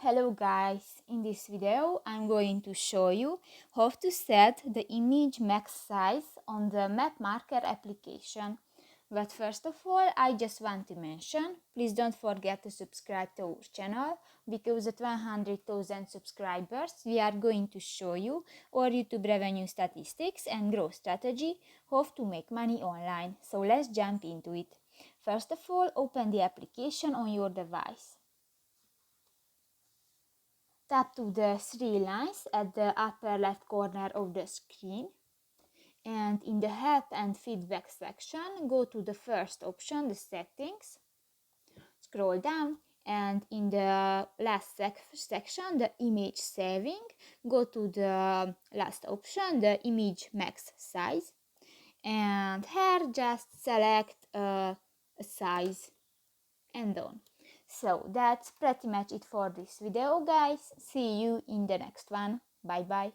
Hello guys, in this video I'm going to show you how to set the image max size on the Map Marker application. But first of all, I just want to mention, please don't forget to subscribe to our channel, because at 100,000 subscribers we are going to show you our YouTube revenue statistics and growth strategy, how to make money online. So let's jump into it. First of all, open the application on your device. Tap to the three lines at the upper left corner of the screen, and in the help and feedback section go to the first option, the settings. Scroll down, and in the last section, the image saving, go to the last option, the image max size, and here just select a size and done. So that's pretty much it for this video, guys. See you in the next one. Bye bye.